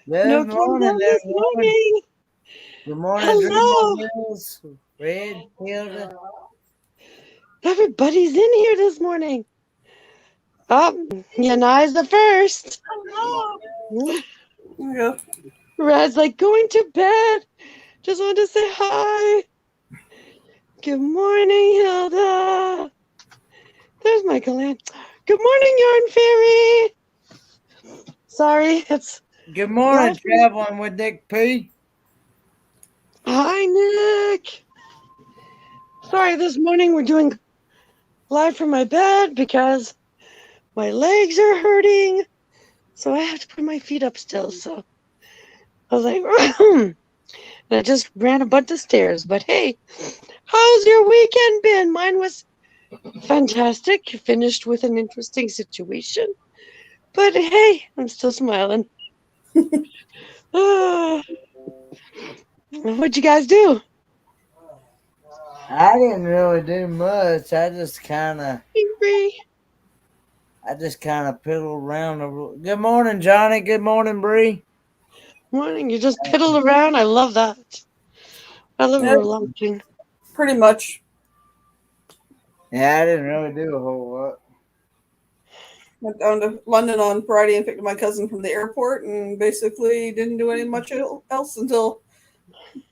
No Good morning, countdown this everyone. morning. Good morning, Hello. Dream Mills, Red, Hilda. Everybody's in here this morning. Oh, Yanai's the first. Yeah. Red's like going to bed. Just wanted to say hi. Good morning, Hilda. There's Michael Ann. Good morning, Yarn Fairy. Sorry, it's Good morning, live. traveling with Nick P. Hi, Nick. Sorry, this morning we're doing live from my bed because my legs are hurting. So I have to put my feet up still. So I was like, and I just ran a bunch of stairs. But hey, how's your weekend been? Mine was fantastic. Finished with an interesting situation. But hey, I'm still smiling. What'd you guys do? I didn't really do much. Angry. I just kind of piddled around. Good morning, Johnny. Good morning, Bree. Morning. You just piddled around. I love that. I love Yeah, relaxing. pretty much. Yeah, I didn't really do a whole lot. Went down to London on Friday and picked up my cousin from the airport, and basically didn't do any much else until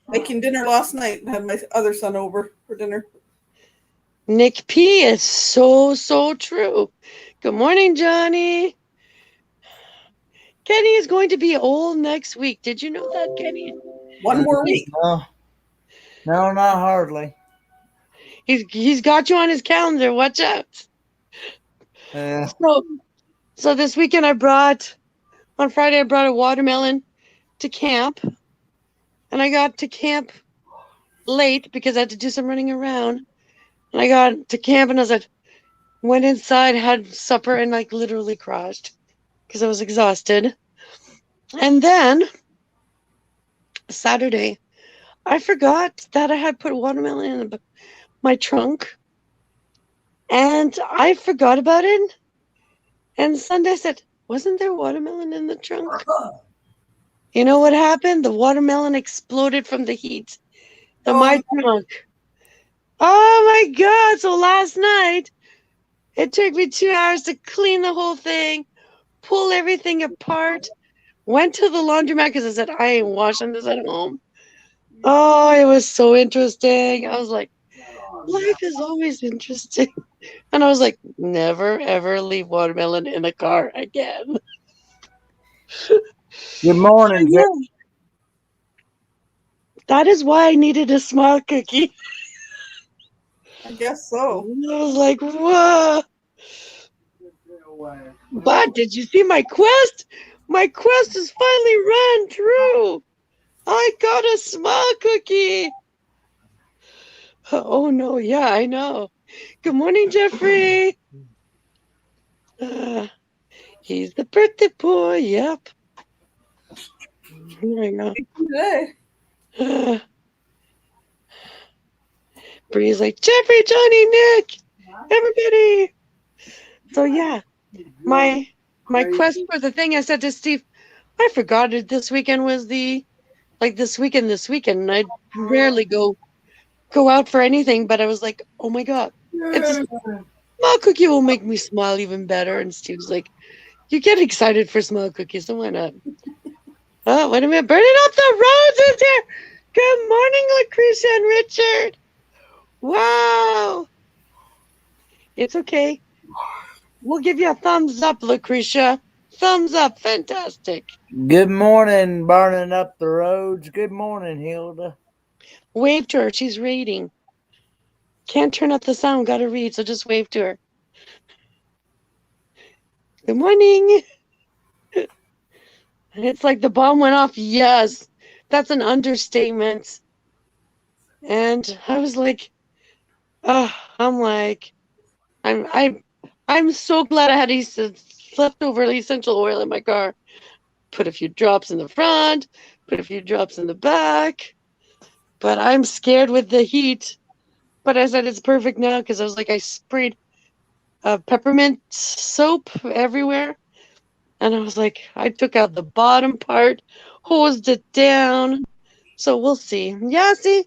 making dinner last night. Had my other son over for dinner. Nick P is so true. Good morning, Johnny. Kenny is going to be old next week. Did you know that, Kenny? One more week. No, not hardly. He's got you on his calendar. Watch out. Yeah. So this weekend on Friday I brought a watermelon to camp, and I got to camp late because I had to do some running around. And I got to camp and I was like, went inside, had supper, and like literally crashed because I was exhausted. And then Saturday, I forgot that I had put watermelon in my trunk, and I forgot about it. And Sunday I said, wasn't there watermelon in the trunk? You know what happened? The watermelon exploded from the heat in my trunk. Oh my God. So last night, it took me 2 hours to clean the whole thing, pull everything apart, went to the laundromat because I said, I ain't washing this at home. Oh, it was so interesting. I was like, life is always interesting. And I was like, never, ever leave watermelon in a car again. Good morning, Yeah. That is why I needed a smile cookie. I guess so. I was like, whoa. But did you see my quest? My quest is finally ran true. I got a smile cookie. Oh no, yeah, I know. Good morning, Jeffrey. He's the birthday boy. Yep. Here I go. Today. Bree's like, Jeffrey, Johnny, Nick, everybody. So yeah, my quest for the thing, I said to Steve, I forgot it this weekend was this weekend, and I rarely go out for anything, but I was like, oh my God, it's a smile cookie will make me smile even better. And Steve's like, you get excited for smile cookies, so why not? Oh, wait a minute, burning up the roses here. Good morning, Lucretia and Richard. Wow. It's okay. We'll give you a thumbs up, Lucretia. Thumbs up. Fantastic. Good morning, burning up the roads. Good morning, Hilda. Wave to her. She's reading. Can't turn up the sound. Got to read, so just wave to her. Good morning. And it's like the bomb went off. Yes, that's an understatement. And I was like, I'm so glad I had leftover essential oil in my car. Put a few drops in the front, put a few drops in the back. But I'm scared with the heat. But I said it's perfect now because I was like, I sprayed peppermint soap everywhere. And I was like, I took out the bottom part, hosed it down. So we'll see. Yeah, see?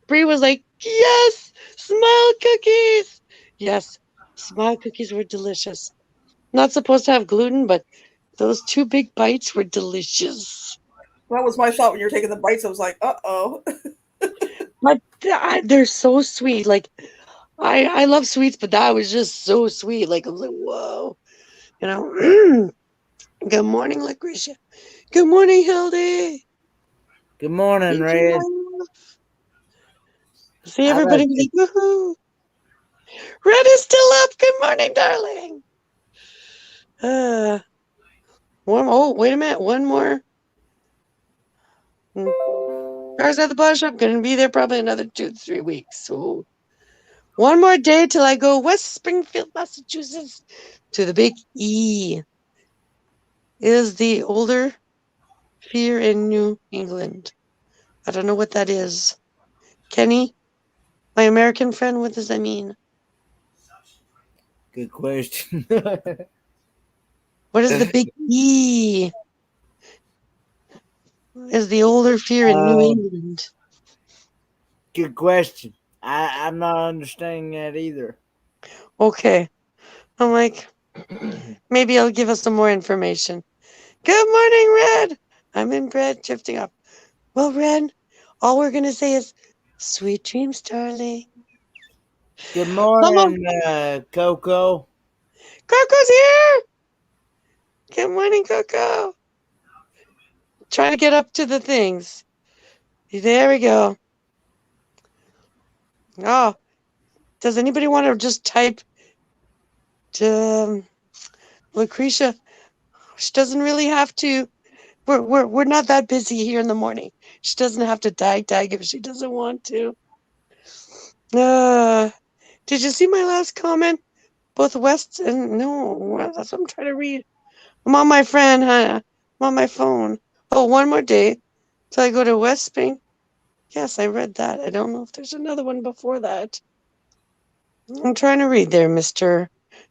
Bree was like, yes, smile cookies. Yes, smile cookies were delicious. Not supposed to have gluten, but those 2 big bites were delicious. That was my thought when you were taking the bites. I was like, uh-oh. But they're so sweet. Like, I love sweets, but that was just so sweet. Like, I was like, whoa. You know? Good morning, Lucretia. Good morning, Hildy. Good morning, Thank you, Red. my love. See, How about everybody was like, woohoo. Red is still up. Good morning, darling. Oh, wait a minute. One more. Cars at the body shop. Gonna be there probably another 2 to 3 weeks. So one more day till I go West Springfield, Massachusetts to the Big E. Is the older fear in New England. I don't know what that is. Kenny, my American friend, what does that mean? Good question. What is the Big E? Is the older fear in New England? Good question. I'm not understanding that either. Okay. I'm like, maybe I'll give us some more information. Good morning, Red. I'm in bed, shifting up. Well, Red, all we're going to say is sweet dreams, darling. Good Come on. morning, Coco. Coco's here. Good morning, Coco. Trying to get up to the things. There we go. Oh, does anybody want to just type to Lucretia? She doesn't really have to. We're not that busy here in the morning. She doesn't have to tag if she doesn't want to. Did you see my last comment? Both West and no, that's what I'm trying to read. I'm on my friend, huh? I'm on my phone. Oh, one more day till I go to West Spring. Yes, I read that. I don't know if there's another one before that. I'm trying to read there, Mr.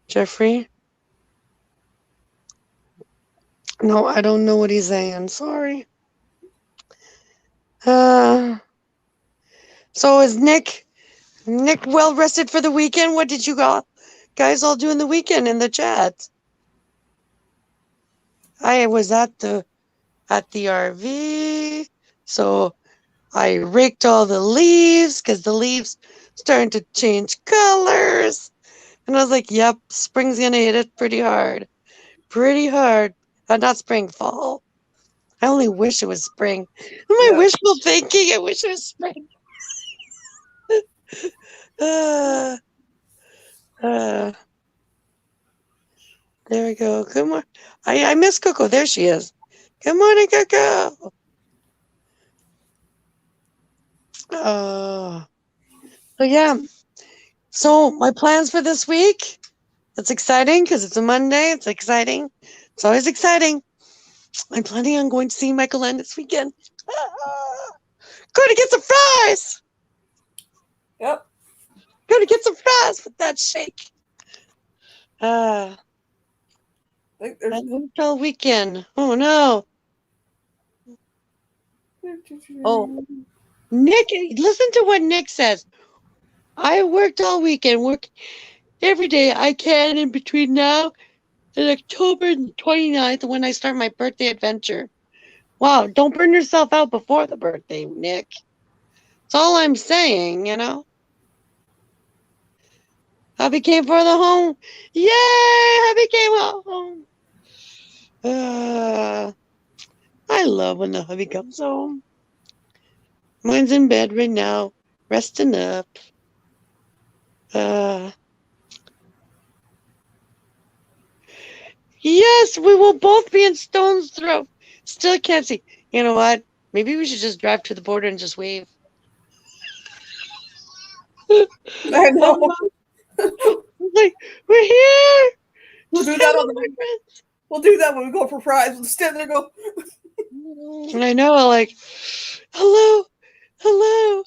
Jeffrey. No, I don't know what he's saying. Sorry. So is Nick well rested for the weekend? What did you guys all do in the weekend in the chat? I was at the RV, so I raked all the leaves because the leaves starting to change colors. And I was like, yep, spring's gonna hit it pretty hard. Pretty hard. Not spring, fall. I only wish it was spring. Am I Yeah. wishful thinking? I wish it was spring. uh, uh, there we go. Good morning. I miss Coco. There she is. Good morning, Coco. So yeah. So my plans for this week. It's exciting because it's a Monday. It's exciting. It's always exciting. I'm planning on going to see Michael Land this weekend. Going to get some fries. Yep. Going to get some fries with that shake. I think I there's. worked all weekend. Oh no. Oh, Nick, listen to what Nick says. I worked all weekend, work every day I can in between now and October 29th when I start my birthday adventure. Wow, don't burn yourself out before the birthday, Nick. That's all I'm saying, you know. Hubby came for the home. Yay! Hubby came home. I love when the hubby comes home. Mine's in bed right now, resting up. Yes, we will both be in Stone's Throw. Still can't see. You know what? Maybe we should just drive to the border and just wave. I know. Like, we're here. We'll Just do that hello, on my the. friends. We'll do that when we go for fries. We'll stand there and go. And I know, like, hello, hello.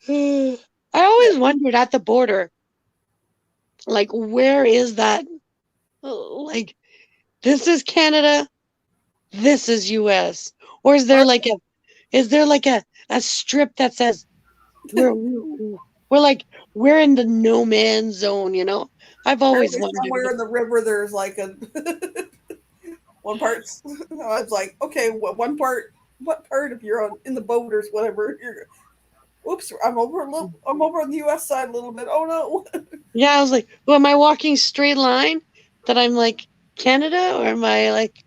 I always wondered at the border, like, where is that? Like, this is Canada, this is US? Or is there like a strip that says we're like we're in the no man's zone, you know? I've always Apparently somewhere wondered. in the river there's like a one part. I was like, okay, one part. What part if you're in the boat or whatever? You're, oops, I'm over I'm over on the U.S. side a little bit. Oh no. Yeah, I was like, well, am I walking straight line that I'm like Canada, or am I like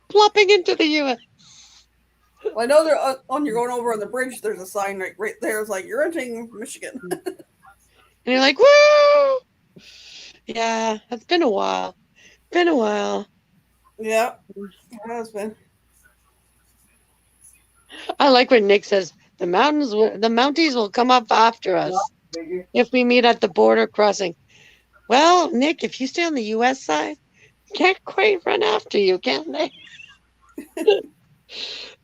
plopping into the US? Well, I know they're on. You're going over on the bridge. There's a sign right there. It's like you're entering Michigan. And you're like, woo! Yeah, it's been a while. Been a while. Yeah, it has been. I like when Nick says the Mounties will come up after us if we meet at the border crossing. Well, Nick, if you stay on the U.S. side, can't quite run after you, can they?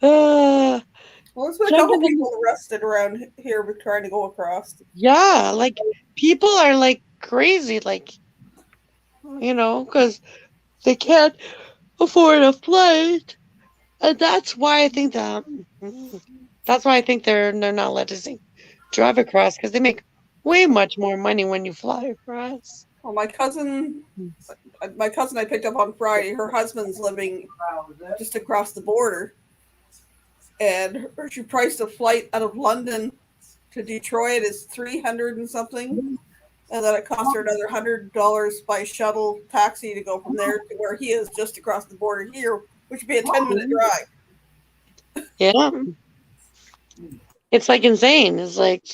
uh, Well, there's been a couple jumping in, people arrested around here with trying to go across. yeah, like people are like crazy, like you know, because they can't afford a flight, and that's why I think they're not letting us drive across because they make way much more money when you fly across. Well, my cousin I picked up on Friday. Her husband's living just across the border, and she priced a flight out of London to Detroit is 300 and something, and then it cost her another $100 by shuttle taxi to go from there to where he is just across the border here, which would be a 10-minute drive. Yeah, it's like insane. It's like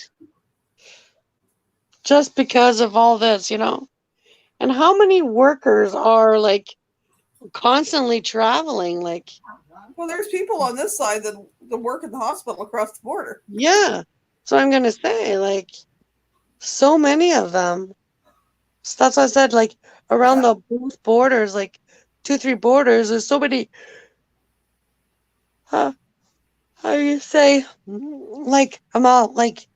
just because of all this, you know, and how many workers are like constantly traveling, like. Well, there's people on this side that work in the hospital across the border. Yeah. So I'm gonna say, like, so many of them. So that's why I said, like, around the both borders, like 2-3 borders, there's so many how do you say, like, amount, like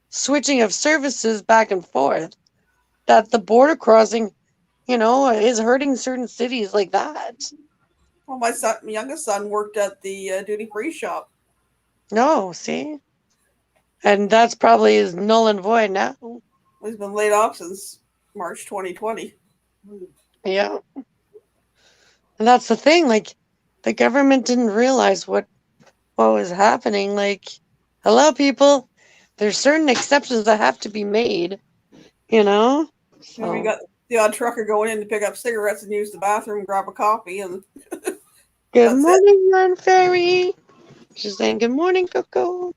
switching of services back and forth, that the border crossing, you know, is hurting certain cities like that. Well, my youngest son worked at the duty-free shop. No, see? And that's probably is null and void now. He's been laid off since March 2020. Yeah. And that's the thing, like, the government didn't realize what was happening. Like, hello, people. There's certain exceptions that have to be made, you know? So we got the odd trucker going in to pick up cigarettes and use the bathroom, grab a coffee, and good morning, Run Fairy. She's saying, good morning, Coco.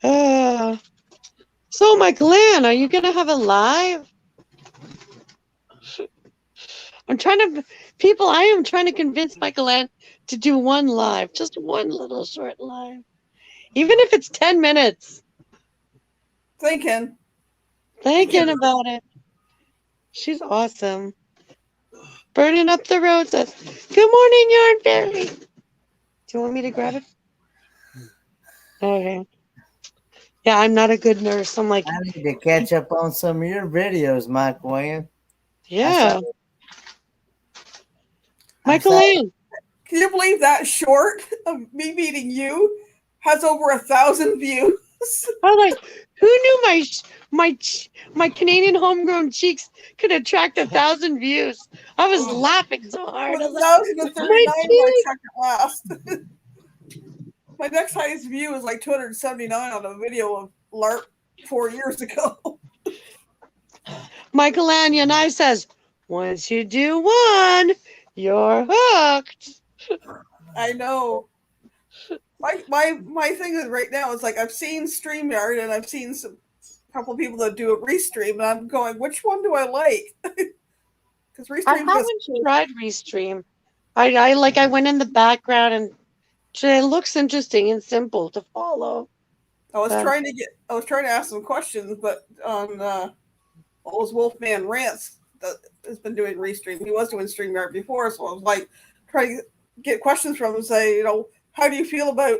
So, Michael Ann, are you going to have a live? I am trying to convince Michael Ann to do one live, just one little short live. Even if it's 10 minutes. Thinking About it. She's awesome. Burning up the road says, good morning, Yarn Fairy. Do you want me to grab it? Okay. Yeah, I'm not a good nurse. I'm like, I need to catch up on some of your videos, Mike Wayne. yeah. Michael Ann. Can you believe that short of me meeting you has over 1,000 views? I'm like, who knew my Canadian homegrown cheeks could attract 1,000 views? I was laughing so hard. 1,039 my second last. My next highest view is like 279 on a video of LARP 4 years ago. Michael Ann and I says, once you do one, you're hooked. I know. My thing is right now is like I've seen StreamYard and I've seen a couple of people that do a restream, and I'm going, which one do I like? Because Restream. I haven't tried Restream. I went in the background and it looks interesting and simple to follow. I was trying to ask some questions, but on what was Wolfman Rants that has been doing Restream. He was doing StreamYard before, so I was like trying to get questions from him, say, how do you feel about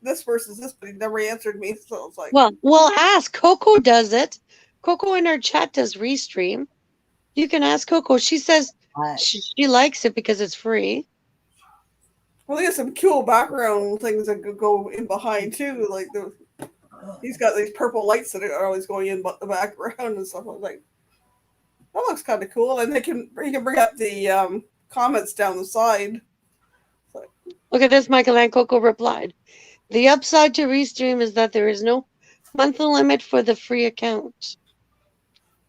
this versus this? But he never answered me, so I was like, well, ask Coco. Does it? Coco in our chat does Restream. You can ask Coco. She says She likes it because it's free. Well, they got some cool background things that could go in behind too. Like he's got these purple lights that are always going in the background and stuff. I was like, that looks kind of cool. And he can bring up the comments down the side. Look at this, Michael and Coco replied. The upside to Restream is that there is no monthly limit for the free account.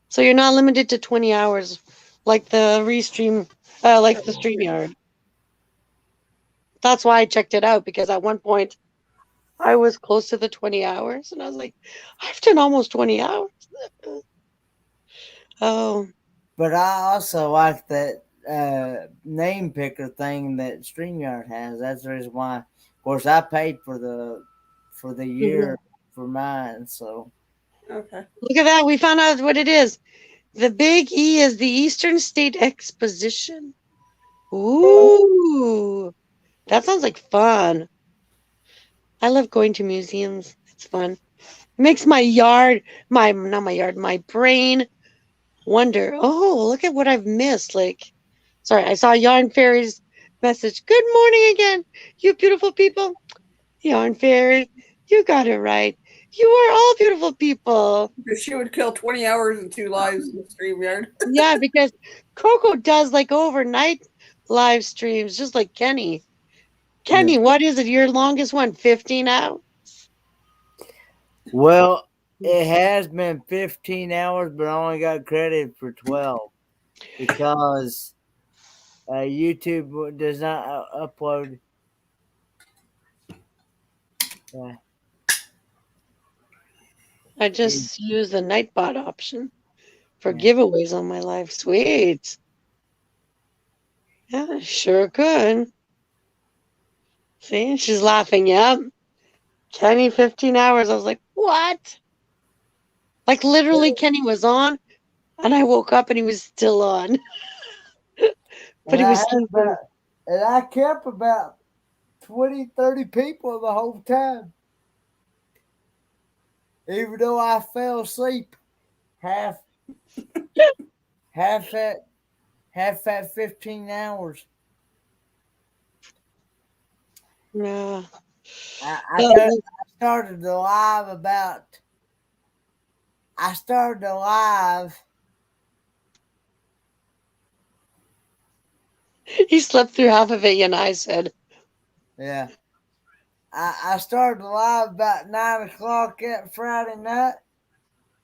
So you're not limited to 20 hours like the Restream, like the StreamYard. That's why I checked it out, because at one point I was close to the 20 hours and I was like, I've done almost 20 hours. Oh. But I also like that name picker thing that StreamYard has. That's the reason why. Of course, I paid for the year for mine. So okay, look at that. We found out what it is. The big E is the Eastern State Exposition. Ooh, that sounds like fun. I love going to museums. It's fun. It makes my brain wonder, oh, look at what I've missed. Like, sorry, I saw Yarn Fairy's message. Good morning again, you beautiful people. Yarn Fairy, you got it right. You are all beautiful people. because she would kill 20 hours and 2 lives in the StreamYard. Yeah, because Coco does like overnight live streams, just like Kenny. Kenny, yeah. what is it? Your longest one? 15 hours? Well, it has been 15 hours, but I only got credit for 12 because YouTube does not upload. I just use the Nightbot option for giveaways on my live. Sweet. Yeah, sure could. See, she's laughing. Yep. Kenny, 15 hours. I was like, what? Like literally Kenny was on and I woke up and he was still on. But he was sleeping. And I kept about 20, 30 people the whole time. Even though I fell asleep half at 15 hours. Yeah. I started the live. He slept through half of it, and I said. Yeah. I started the live about 9 o'clock that Friday night,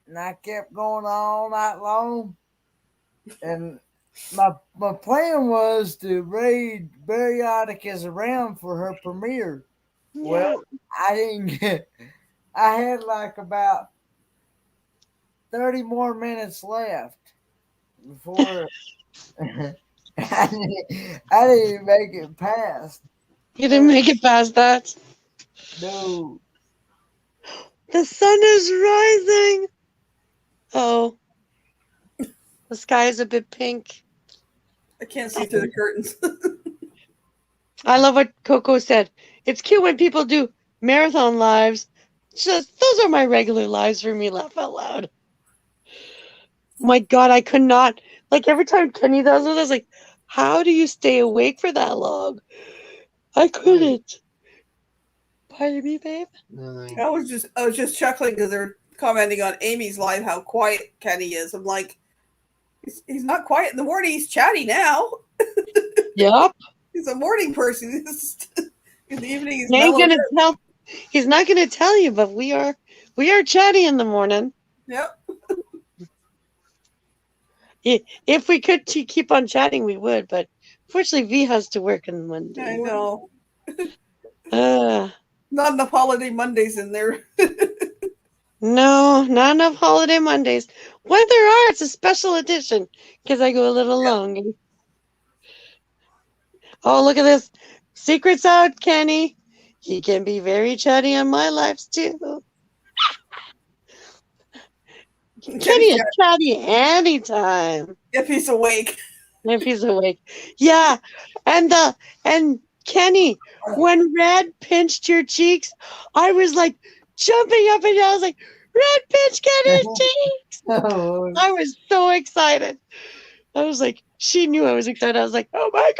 and I kept going all night long. And my plan was to raid Bariaticus around for her premiere. Yeah. Well, I didn't get. I had like about 30 more minutes left before I didn't even make it past. You didn't make it past that? No. The sun is rising. Oh. The sky is a bit pink. I can't see through the curtains. I love what Coco said. It's cute when people do marathon lives. Just those are my regular lives for me. Laugh out loud. My God, I could not. Like every time Kenny does it, I was like, how do you stay awake for that long? I couldn't. Pardon me, babe? No. I was just chuckling because they're commenting on Amy's live how quiet Kenny is. I'm like, he's not quiet in the morning. He's chatty now. Yep. He's a morning person. In the evening, he's He's not gonna tell you, but we are chatty in the morning. Yep. If we could keep on chatting, we would. But fortunately, V has to work on Monday. I know. Not enough holiday Mondays in there. No, not enough holiday Mondays. When there are, it's a special edition because I go a little longer. Oh, look at this. Secrets out, Kenny. He can be very chatty on my lives, too. Kenny is chatty anytime. If he's awake. If he's awake. Yeah. And Kenny, when Red pinched your cheeks, I was like jumping up and down. I was like, Red pinched Kenny's cheeks. I was so excited. I was like, She knew I was excited. I was like, oh my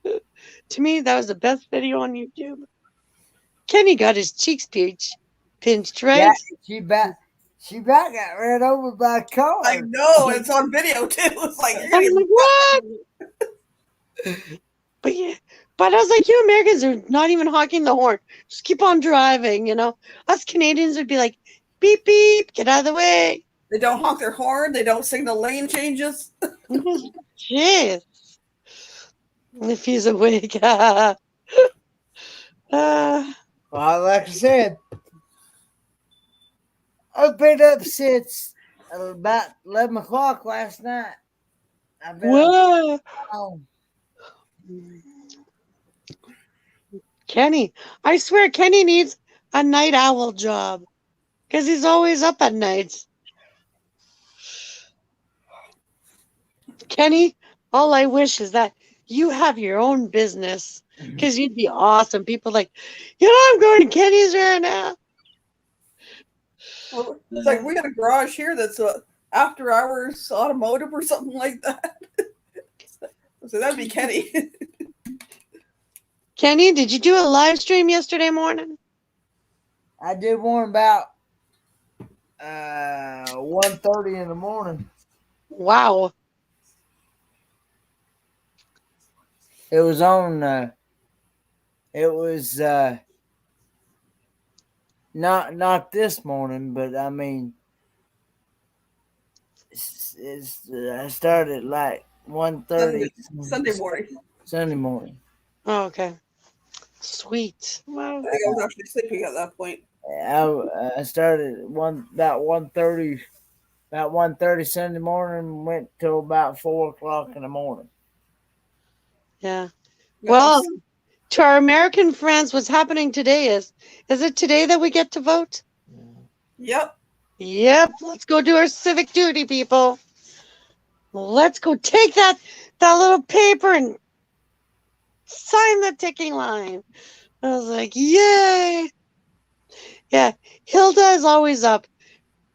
God. To me, that was the best video on YouTube. Kenny got his cheeks pinched, right? Yeah, she about got ran over by a car. I know it's on video too. It's like you're I gonna was like, what? But yeah, but I was like, you Americans are not even honking the horn. Just keep on driving, Us Canadians would be like, beep, beep, get out of the way. They don't honk their horn. They don't signal lane changes. Jeez. If he's awake. Well, Well, like I said, I've been up since about 11 o'clock last night. I've been up home. Kenny, I swear Kenny needs a night owl job because he's always up at nights. Kenny, all I wish is that you have your own business because you'd be awesome. People like, I'm going to Kenny's right now. Well, it's like we got a garage here that's after hours automotive or something like that. So that'd be Kenny. Kenny, did you do a live stream yesterday morning? I did one about 1:30 in the morning. Wow. It was on. It was not this morning, but I mean, I started like 1:30 Sunday morning. Sunday morning. Oh, okay. Sweet. Wow. I think I was actually sleeping at that point. I started about 1:30 Sunday morning, went till about 4 o'clock in the morning. Yeah. Well, to our American friends, what's happening today is it today that we get to vote? Yep. Yep. Let's go do our civic duty, people. Let's go take that little paper and sign the ticking line. I was like, yay. Yeah. Hilda is always up.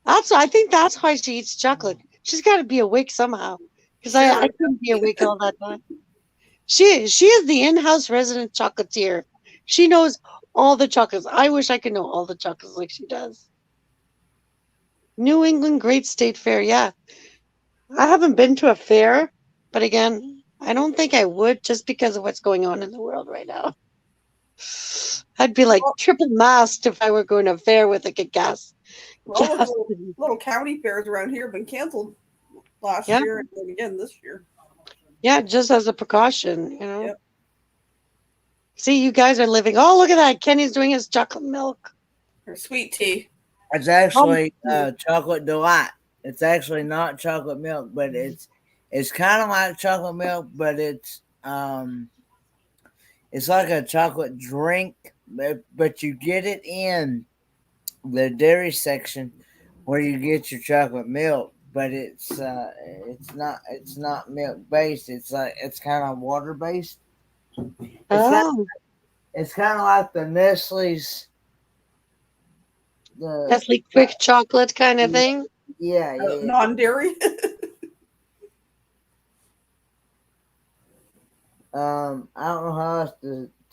I think that's why she eats chocolate. She's got to be awake somehow because I couldn't be awake all that time. She is the in-house resident chocolatier. She knows all the chocolates. I wish I could know all the chocolates like she does. New England Great State Fair, yeah. I haven't been to a fair, but again, I don't think I would just because of what's going on in the world right now. I'd be like triple masked if I were going to a fair with like a gas. Little county fairs around here have been canceled last year and then again this year. Yeah, just as a precaution, Yep. See, you guys are living. Oh, look at that. Kenny's doing his chocolate milk. Or sweet tea. It's actually chocolate delight. It's actually not chocolate milk, but it's kind of like chocolate milk, but it's like a chocolate drink, but you get it in the dairy section where you get your chocolate milk. But it's not milk based. It's kind of water based. It's kind of like the Nestle's, Nestle quick chocolate kind of thing. Yeah. Non-dairy. I don't know how else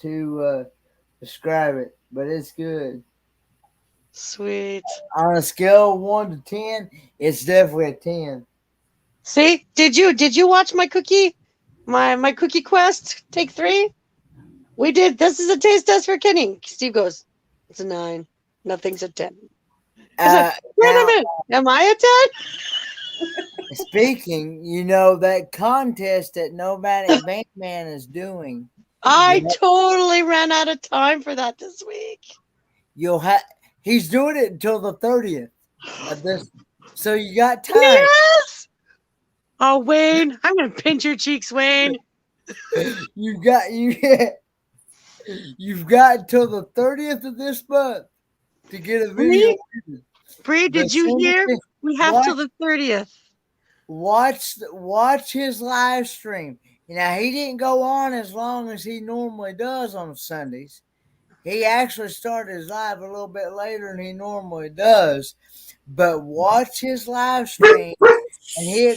to describe it, but it's good. Sweet. On a scale of 1 to 10, it's definitely a 10. See, did you watch my cookie cookie quest take 3? We did. This is a taste test for Kenny. Steve goes, it's a 9. Nothing's a 10. Wait a minute. Am I a 10? Speaking, that contest that Nomadic Bandman is doing. I totally ran out of time for that this week. He's doing it until the 30th of this, so you got time. Yes. Oh, Wayne, I'm gonna pinch your cheeks, Wayne. You've got until the 30th of this month to get a video. Bree, did you hear? We have till the 30th. Watch his live stream. He didn't go on as long as he normally does on Sundays. He actually started his live a little bit later than he normally does. But watch his live stream and he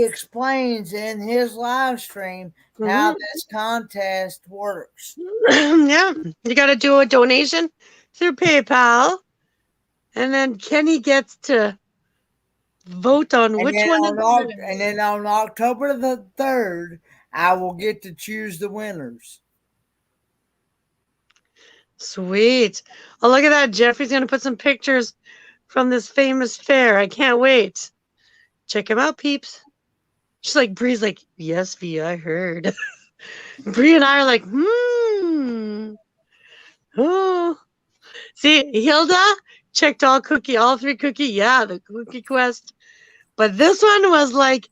explains in his live stream how this contest works. Yeah, you got to do a donation through PayPal, and then Kenny gets to vote on which one. And then on October the 3rd, I will get to choose the winners. Sweet. Oh, look at that. Jeffrey's going to put some pictures from this famous fair. I can't wait. Check him out, peeps. She's like, Bree's like, yes, V, I heard. Bree and I are like, oh. See, Hilda checked all three cookie. Yeah, the cookie quest. But this one was like,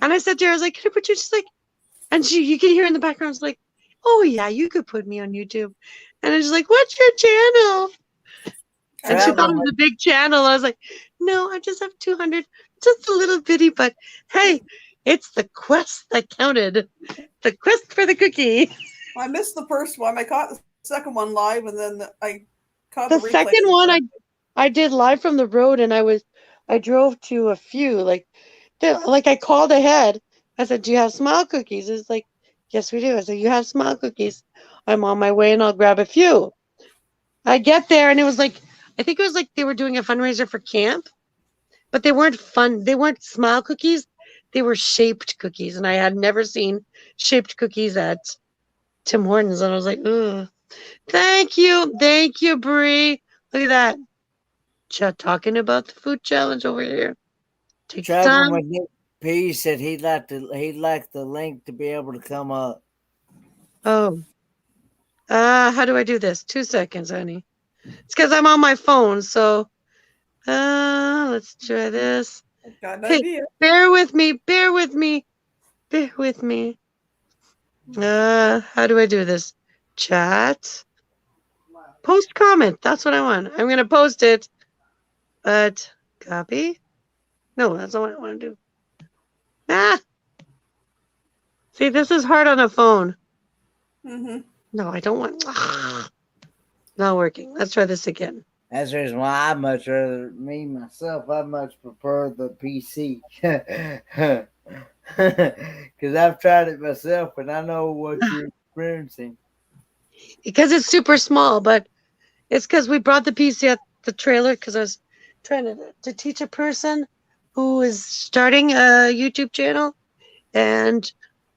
and I said to her, I was like, can I put you? She's like, and you can hear in the background, it's like, oh yeah, you could put me on YouTube. And I was like, what's your channel? And she thought it was a big channel. I was like, no, I just have 200, just a little bitty, but hey, it's the quest that counted. The quest for the cookie. I missed the first one. I caught the second one live, and then I caught the second one. I did live from the road, and I drove to a few. Like I called ahead. I said, "Do you have smile cookies?" It's like, "Yes, we do." I said, "You have smile cookies? I'm on my way, and I'll grab a few." I get there, and it was like, I think it was like they were doing a fundraiser for camp, but they weren't fun. They weren't smile cookies. They were shaped cookies, and I had never seen shaped cookies at Tim Hortons, and I was like, ugh. Thank you, Bree. Look at that. Talking about the food challenge over here. Traveling with Nick P said he'd like the link to be able to come up. Oh. How do I do this? 2 seconds, honey. It's because I'm on my phone, so let's try this. Got an hey, idea. Bear with me. How do I do this? Chat. Post comment. That's what I want. I'm gonna post it. But copy? No, that's not what I want to do. See, this is hard on a phone. No, I don't want. Not working. Let's try this again. That's the reason why I much rather I much prefer the PC. Because I've tried it myself and I know what you're experiencing. Because it's super small, but it's because we brought the PC at the trailer because I was trying to teach a person who is starting a YouTube channel. And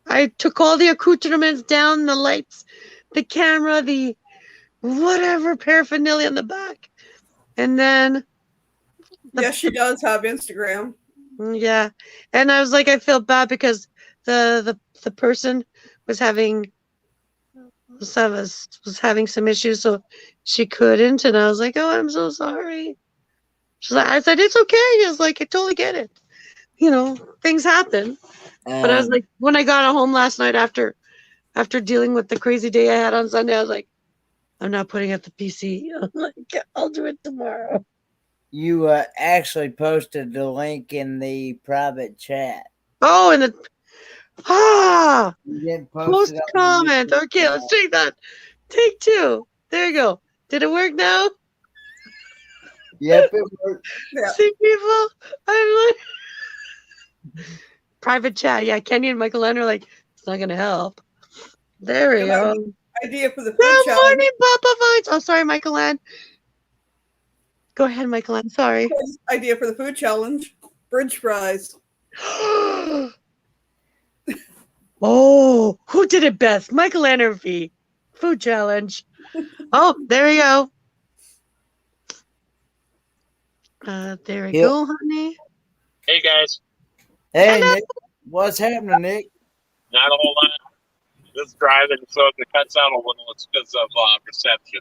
I took all the accoutrements down, the lights, the camera, the whatever paraphernalia in the back. And then yes, she does have Instagram. Yeah. And I was like, I feel bad because the person was having some issues, so she couldn't. And I was like, oh, I'm so sorry. She's like, I said, it's okay. I was like, I totally get it. You know, things happen. But I was like, when I got home last night after dealing with the crazy day I had on Sunday, I was like, I'm not putting up the PC. I'm like, I'll do it tomorrow. You actually posted the link in the private chat. Oh, and post comment. Okay, let's take that. Take 2. There you go. Did it work now? Yep, it worked. Yeah. See, people, I'm like private chat. Yeah, Kenny and Michael Leonard are like, it's not gonna help. There we go. Idea for the food Good challenge. morning, Papa Vines. Oh, sorry, Michael Ann. Go ahead, Michael Ann. Sorry. Idea for the food challenge: French fries. Oh, who did it best? Michael Ann or V? Food challenge. Oh, there we go. There we go, honey. Hey, guys. Hey, Nick. What's happening, Nick? Not a whole lot. Just driving, so if it cuts out a little, it's because of reception.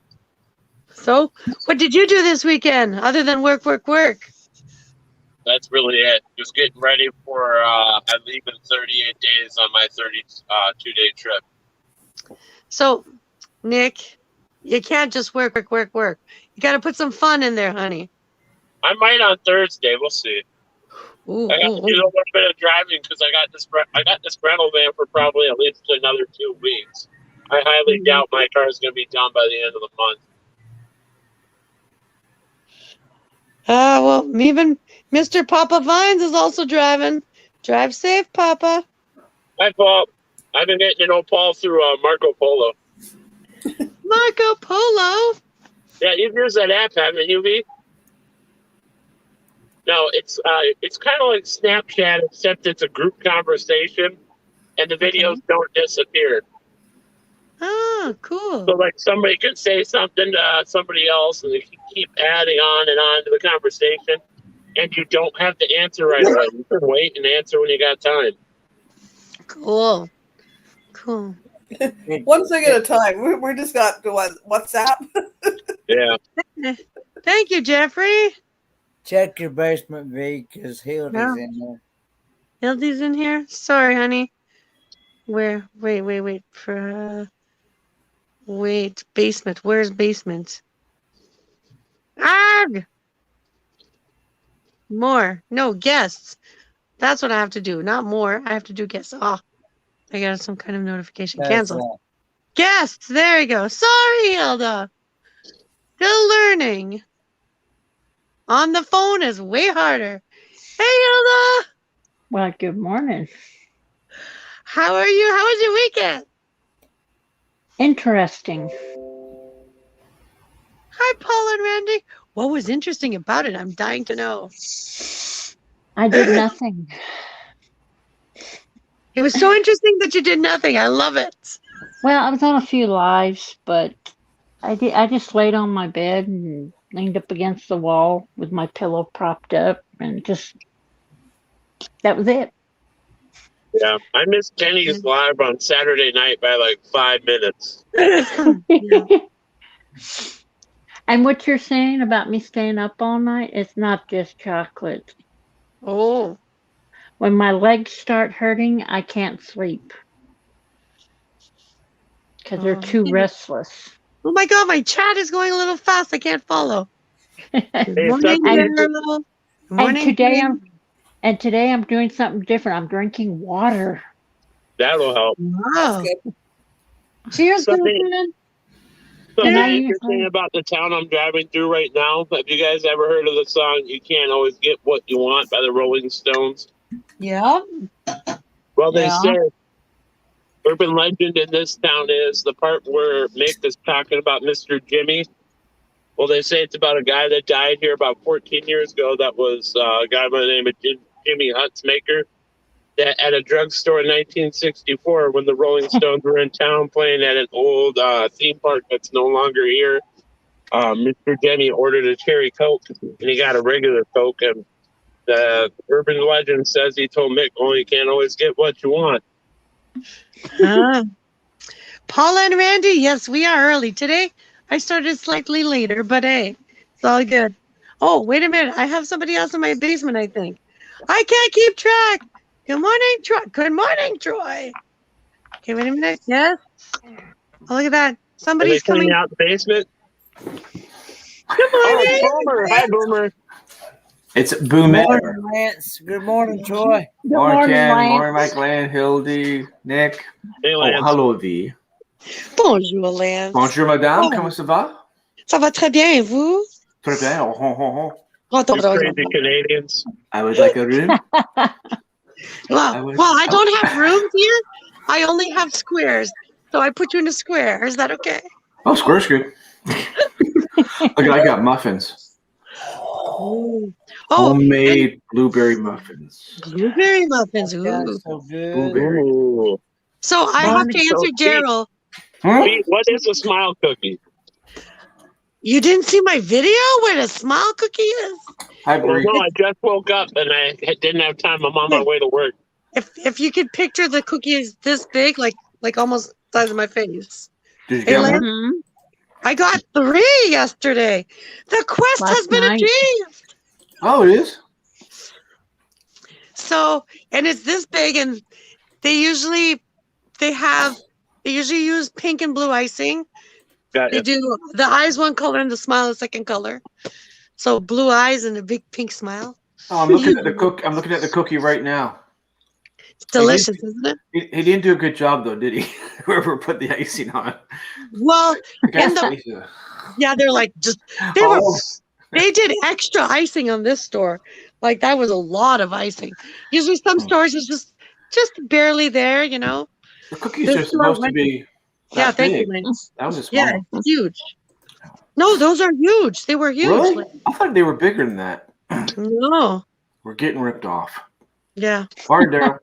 So, what did you do this weekend other than work? That's really it. Just getting ready for, I leave in 38 days on my 32-day trip. So, Nick, you can't just work. You got to put some fun in there, honey. I might on Thursday. We'll see. Ooh, I got to do a little bit of driving because I got this rental van for probably at least another 2 weeks. I highly doubt my car is going to be done by the end of the month. Well, Mr. Papa Vines is also driving. Drive safe, Papa. Hi, Paul. I've been getting to know Paul through Marco Polo. Marco Polo. Yeah, you've used that app, haven't you, V? No, it's kind of like Snapchat, except it's a group conversation, and the videos don't disappear. Ah, cool. So, like, somebody could say something to somebody else, and they can keep adding on and on to the conversation, and you don't have to answer right away. You can wait and answer when you got time. Cool. One thing at a time. We just got to WhatsApp. Yeah. Thank you, Jeffrey. Check your basement, V, because Hildy's in there. Hildy's in here? Sorry, honey. Where? Wait. Wait, basement. Where's basement? Arg! More. No, guests. That's what I have to do. Not more. I have to do guests. Oh, I got some kind of notification. Cancel. Guests. There you go. Sorry, Hilda. Still learning. On the phone is way harder. Hey, Hilda. Well, good morning. How are you? How was your weekend? Interesting. Hi, Paul and Randy. What was interesting about it? I'm dying to know. I did nothing. It was so interesting that you did nothing. I love it. Well, I was on a few lives, but I just laid on my bed and leaned up against the wall with my pillow propped up, and just that was it. Yeah, I missed Kenny's live on Saturday night by like 5 minutes. And what you're saying about me staying up all night, it's not just chocolate. Oh. When my legs start hurting, I can't sleep because they're too restless. Oh my God, my chat is going a little fast. I can't follow. Good morning, Daryl. Good morning. And today I'm doing something different. I'm drinking water. That'll help. Wow. Cheers, Something interesting about the town I'm driving through right now. Have you guys ever heard of the song "You Can't Always Get What You Want" by the Rolling Stones? Yeah. Well, they say urban legend in this town is the part where Mick is talking about Mr. Jimmy. Well, they say it's about a guy that died here about 14 years ago. That was a guy by the name of Jimmy Hutzmaker. That at a drugstore in 1964, when the Rolling Stones were in town playing at an old theme park that's no longer here, Mr. Jimmy ordered a cherry Coke, and he got a regular Coke. And the urban legend says he told Mick, "Oh, you can't always get what you want." Paula and Randy, yes, we are early today. I started slightly later, but hey, it's all good. Oh, wait a minute. I have somebody else in my basement, I think. I can't keep track. Good morning, Troy. Good morning, Troy. Okay, wait a minute. Yes. Oh, look at that. Somebody's coming out the basement. Good morning. Oh, Boomer. Hi, Boomer. It's Boomer. Good morning, Lance. Good morning, Troy. Good morning, Ken. Morning, Mike, Lan, Hildy, Nick. Hey, Lance. Oh, hello, V. Bonjour, Lance. Bonjour, madame. Comment ça va? Ça va très bien, et vous? Très bien. Oh, oh, oh. You crazy Canadians. I would like a room. Well, I don't have rooms here. I only have squares. So I put you in a square. Is that okay? Oh, square's good. Look, I got muffins. Oh, homemade blueberry muffins. Blueberry muffins. Ooh. That's so good. Blueberry. Ooh. So I have to answer Daryl. Pete, what is a smile cookie? You didn't see my video where the smile cookie is? Hi, Bree. No, I just woke up and I didn't have time. I'm on my way to work. If you could picture the cookie is this big, like almost the size of my face. Did you get one? I got 3 yesterday. The quest has been achieved. Oh, it is? So, and it's this big, and they usually use pink and blue icing. Got They it. do the eyes one color and the smile a second color. So blue eyes and a big pink smile. Oh, I'm looking at the cookie right now. It's delicious, isn't it? He didn't do a good job though, did he? Whoever put the icing on it. Well, they're like they did extra icing on this store. Like that was a lot of icing. Usually some stores is just barely there, you know. The cookies This are store supposed to went- be yeah, that thank you, big. Lynn. That was a small Yeah, one. it's huge. No, those are huge. They were huge. Really? Like, I thought they were bigger than that. no. We're getting ripped off. Yeah. Morning, Daryl.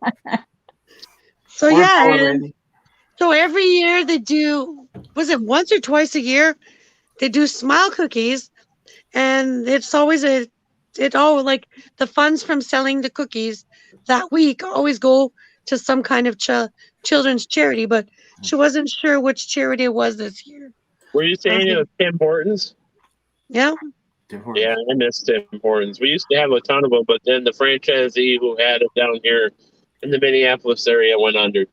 So Morning, Paula, and Randy. so every year they do, was it once or twice a year? They do smile cookies, and it's always like the funds from selling the cookies that week always go to some kind of children's charity, but she wasn't sure which charity it was this year. Were you saying it was Tim Hortons? Yeah. Tim Hortons. Yeah, I miss Tim Hortons. We used to have a ton of them, but then the franchisee who had it down here in the Minneapolis area went under.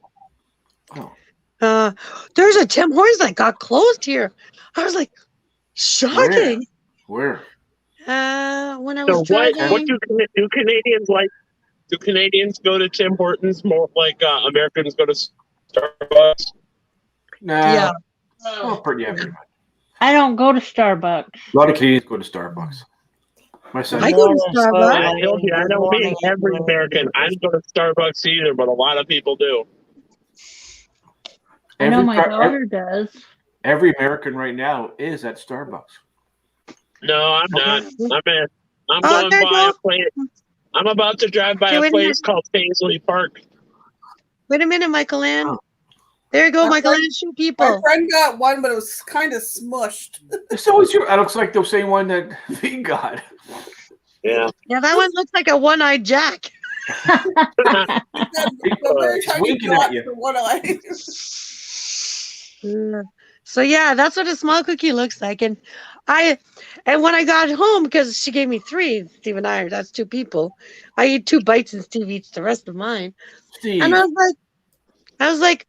Oh. There's a Tim Hortons that got closed here. I was like, shocking. Where? When I So was what driving. do Canadians like? Do Canadians go to Tim Hortons more like Americans go to Starbucks? Nah. Yeah. Well, pretty much. I don't go to Starbucks. A lot of Canadians go to Starbucks. My son. I go to Starbucks. I told you, I don't mean every American. I don't go to Starbucks either, but a lot of people do. I know my daughter does. Every American right now is at Starbucks. No, I'm not. I'm Oh, going there you by a go. place. I'm about to drive by Okay, a wait a place called Paisley Park. Wait a minute, Michael Ann. Oh. There you go, My Michael friend- Ann. Shoot My people. friend got one, but it was kind of smushed. It's always you. It looks like the same one that V got. Yeah. Yeah, that one looks like a one-eyed Jack. The very tiny winking dot at you. for one eye. So yeah, that's what a small cookie looks like. And when I got home, because she gave me 3, Steve and I, that's 2 people. I eat 2 bites and Steve eats the rest of mine. Steve. And I was like,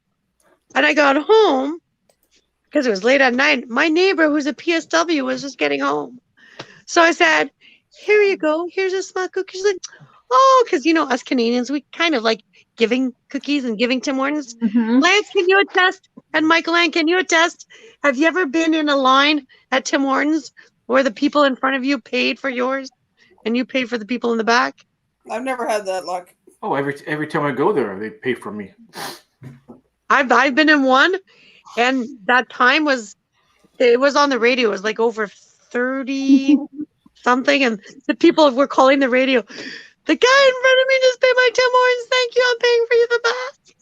and I got home because it was late at night. My neighbor, who's a PSW, was just getting home. So I said, here you go. Here's a small cookie. She's like, oh, because, us Canadians, we kind of like giving cookies and giving Tim Hortons. Mhm. Lance, can you attest? And Michael Ann, can you attest? Have you ever been in a line at Tim Hortons where the people in front of you paid for yours and you paid for the people in the back? I've never had that luck. Oh, every time I go there, they pay for me. I've been in one, and that time was on the radio. It was like over 30 something, and the people were calling the radio. The guy in front of me just paid my Tim Hortons. Thank you. I'm paying for you the back.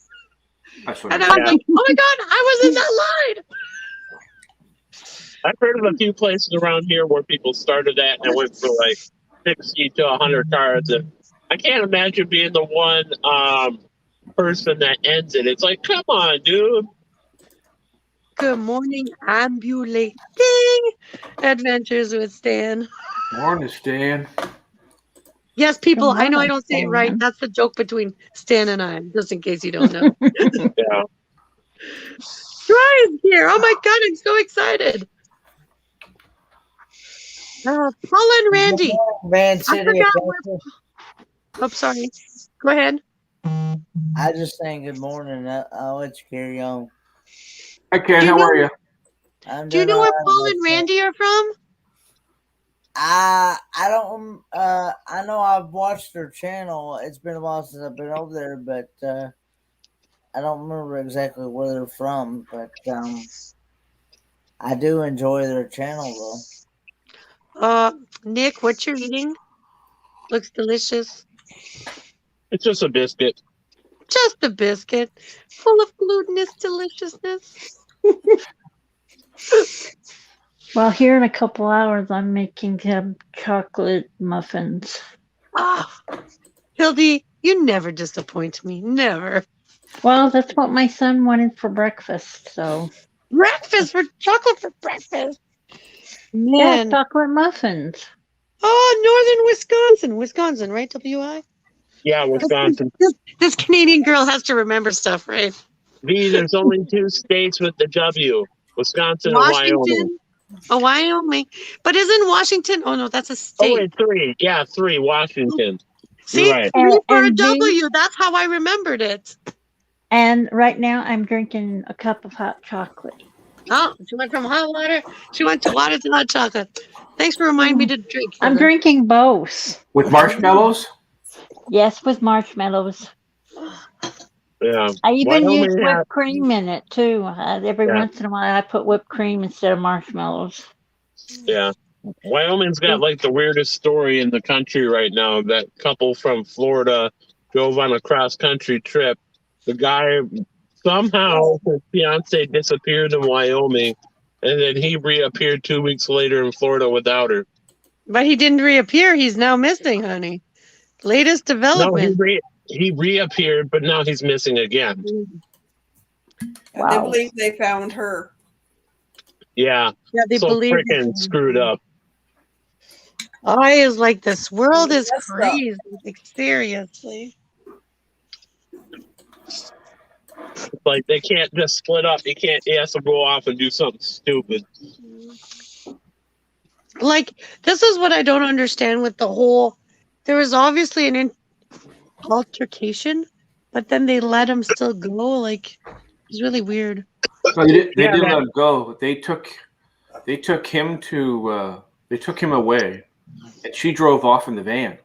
That's what And I I'm was like, oh my God, I was in that line. I've heard of a few places around here where people started that and it went for like 60 to 100 cards. And I can't imagine being the one person that ends it. It's like, come on, dude. Good morning, ambulating adventures with Stan. Morning, Stan. Yes, people, Good I know I morning, don't say it Stan. right. That's the joke between Stan and I, just in case you don't know. Yeah. Troy is here. Oh my God, I'm so excited. Paula and Randy. Van I City forgot Adventure. Oh, sorry. Go ahead. I just saying good morning. I'll let you carry on. Hi, Ken. Do you How know- are you? Do you know where Paul and Randy are from? I don't. I know I've watched their channel. It's been a while since I've been over there, but I don't remember exactly where they're from. But I do enjoy their channel though. Nick, what you're eating looks delicious. It's just a biscuit. Just a biscuit full of glutinous deliciousness. Well, here in a couple hours, I'm making him chocolate muffins. Ah, Hildy, you never disappoint me. Never. Well, that's what my son wanted for breakfast. So, Breakfast for chocolate for breakfast. yeah, Man. chocolate muffins. Oh, northern Wisconsin, right? WI. Yeah, Wisconsin. This Canadian girl has to remember stuff, right? V, there's only 2 states with the W. Wisconsin and Wyoming. Washington. Oh, Wyoming. But isn't Washington? Oh no, that's a Oh, state. wait, 3. Yeah, 3. Washington. See, right. 3 for a And V- W. That's how I remembered it. And right now, I'm drinking a cup of hot chocolate. Oh, she went from hot water. She went to water to hot chocolate. Thanks for reminding me to drink. I'm Hilda. drinking both. With marshmallows? Yes, with marshmallows. Yeah. I even use Wyoming has, whipped cream in it too. Every yeah, once in a while, I put whipped cream instead of marshmallows. yeah. Wyoming's got like the weirdest story in the country right now. That couple from Florida drove on a cross country trip. The guy somehow his fiance disappeared in Wyoming, and then he reappeared 2 weeks later in Florida without her. But he didn't reappear. He's now missing, honey. Latest No, development. he reappeared, but now he's missing again. And they Wow. believe they found her. Yeah, Yeah, they so believe freaking screwed up. I is like this world is Messed up. crazy. Like seriously. Like they can't just split up. He has to go off and do something stupid. Like this is what I don't understand with the whole. There was obviously an altercation, but then they let him still go. Like it's really weird. No, they Yeah, didn't that- let him go. They took him to they took him away, and she drove off in the van.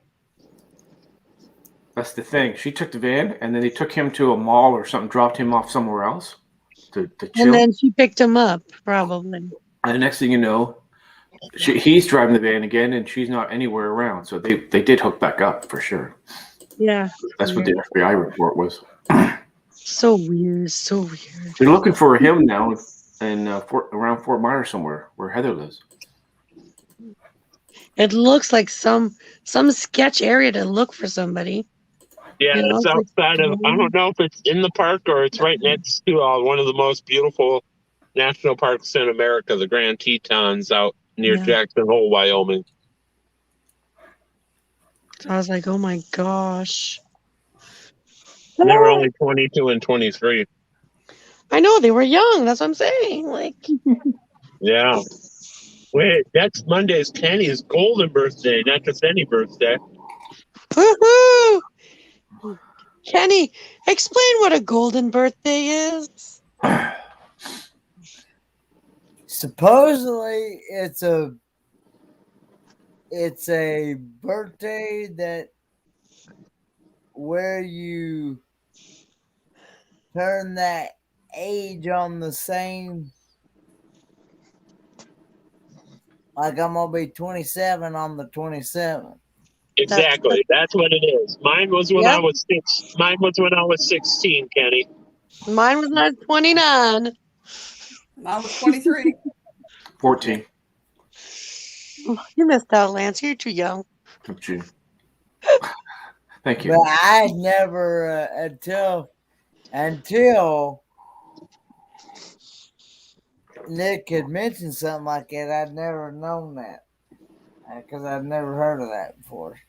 That's the thing. She took the van, and then they took him to a mall or something, dropped him off somewhere else to chill. And then she picked him up, probably. And the next thing you know, he's driving the van again, and she's not anywhere around. So they did hook back up for sure. Yeah. That's what the FBI report was. So weird. So weird. They're looking for him now in around Fort Myers somewhere, where Heather lives. It looks like some sketch area to look for somebody. Yeah, You know, it's it's outside of. I don't know if it's in the park or it's right next to one of the most beautiful national parks in America, the Grand Tetons, out near Yeah. Jackson Hole, Wyoming. So I was like, oh my gosh. And they were only 22 and 23. I know they were young. That's what I'm saying. Like, Yeah. Wait, next Monday is Kenny's golden birthday, not just any birthday. woohoo! Kenny, explain what a golden birthday is. Supposedly, it's a birthday that where you turn that age on the same. Like I'm gonna be 27 on the 27th. Exactly. That's what it is. Mine was when I was 16, Kenny. Mine was not 29. I was 23. 14. You missed out, Lance. You're too young. Gee. Thank you. But I never until Nick had mentioned something like that. I'd never known that because I'd never heard of that before.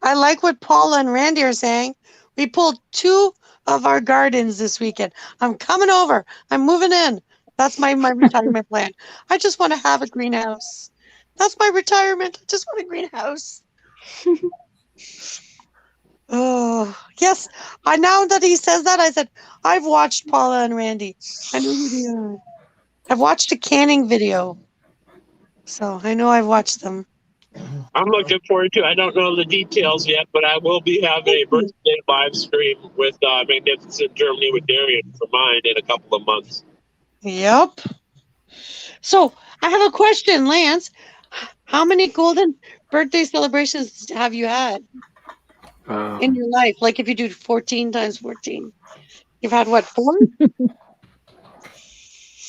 I like what Paula and Randy are saying. We pulled 2 of our gardens this weekend. I'm coming over. I'm moving in. That's my retirement plan. I just want to have a greenhouse. That's my retirement. I just want a greenhouse. Oh, yes. Now that he says that, I said, I've watched Paula and Randy. I know who they are. I've watched a canning video. So I know I've watched them. I'm looking forward to. I don't know the details yet, but I will be having a birthday live stream with Magnificent Germany with Darian for mine in a couple of months. Yep. So I have a question, Lance. How many golden birthday celebrations have you had in your life? Like if you do 14 times 14. You've had what, 4?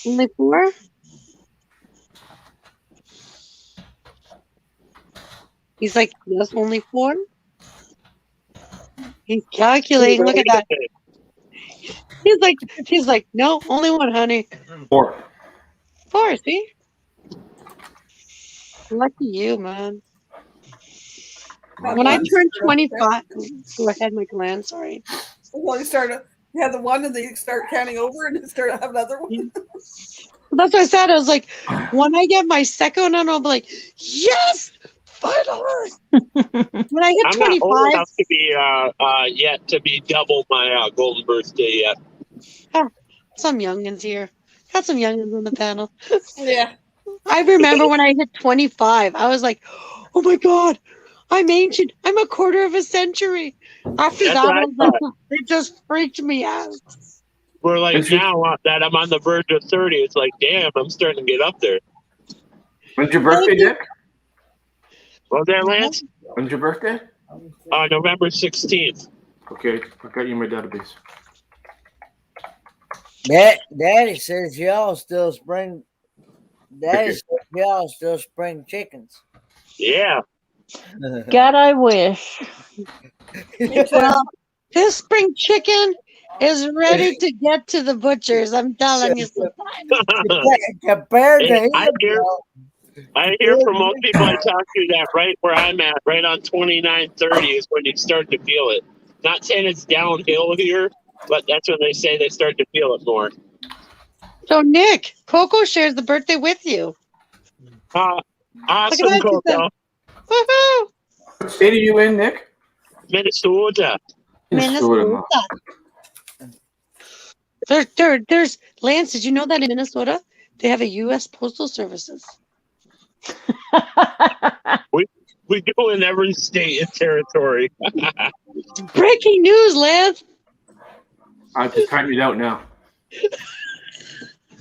Only 4? He's like, yes, only 4? He's calculating. Look at that. He's like, no, only 1, honey. 4. 4, see? Lucky you, man. When I turned 25, go ahead, Michael Ann, sorry. Well, you had the one and then you start counting over and then start to have another one. That's what I said. I was like, when I get my second one, I'll be like, yes, finally. When I hit I'm 25, not old enough to be yet to be double my golden birthday yet. some youngins here. Got some youngins on the panel. Yeah. I remember when I hit 25, I was like, oh my God, I'm ancient. I'm a quarter of a century. After That's that, what I I was like, thought. it just freaked me out. We're like When's your, now that I'm on the verge of 30, it's like, damn, I'm starting to get up there. when's your birthday, Thank you. Nick? What was that, Lance? When's your birthday? November 16th. Okay, I got you in my database. Daddy says y'all still spring. Daddy Okay. says y'all still spring chickens. Yeah. God, I wish. Me too. Well, this spring chicken is ready to get to the butchers. I'm telling you sometimes. Compared to Hey, him, I hear from most people I talk to that right where I'm at, right on 29:30 is when you start to feel it. Not saying it's downhill here, but that's when they say they start to feel it more. So, Nick, Coco shares the birthday with you. Awesome, that, she said, Coco. woohoo! What state are you in, Nick? Minnesota. Minnesota. There's Lance. Did you know that in Minnesota they have a U.S. Postal Services? We do in every state and territory. Breaking news, Lance. I've just timed it out now.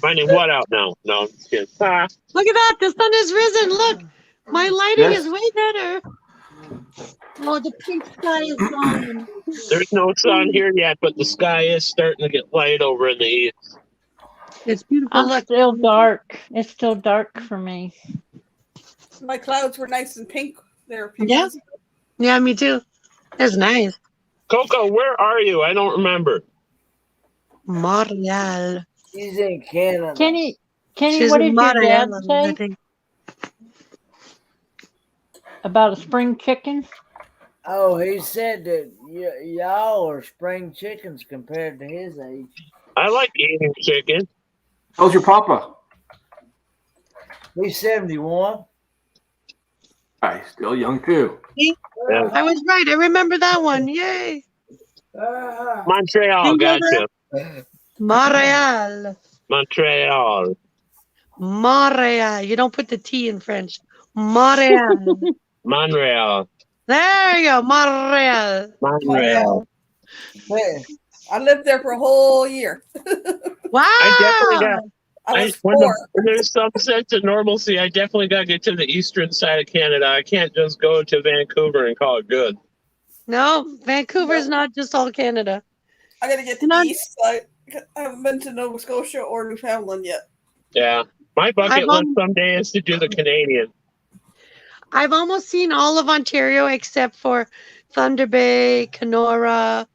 Finding what out now? No, I'm just kidding. Look at that. The sun has risen. Look, my lighting Yes. is way better. Oh, the pink sky is gone. There's no sun here yet, but the sky is starting to get light over in the east. It's beautiful. I'm Look. still dark. It's still dark for me. My clouds were nice and pink there a few Yeah. minutes ago. Yeah, me too. It's nice. Coco, where are you? I don't remember. Montreal. he's in Canada. Kenny, She's what in did your dad Montreal, I say think. about a spring chicken? Oh, he said that y'all are spring chickens compared to his age. I like eating chicken. How's your papa? He's 71. He's still young too. See? Yeah. I was right. I remember that one. Yay. Montreal, gotcha. Montreal. Montreal. Montreal. You don't put the T in French. Montreal. Montreal. There you go. Montreal. Montreal. Hey, I lived there for a whole year. Wow. I definitely got. I was When 4. there's some sense of normalcy, I definitely got to get to the eastern side of Canada. I can't just go to Vancouver and call it good. No, Vancouver's not just all Canada. I got to get to the east side. I haven't been to Nova Scotia or Newfoundland yet. Yeah. My bucket list someday is to do the Canadian. I've almost seen all of Ontario except for Thunder Bay, Kenora,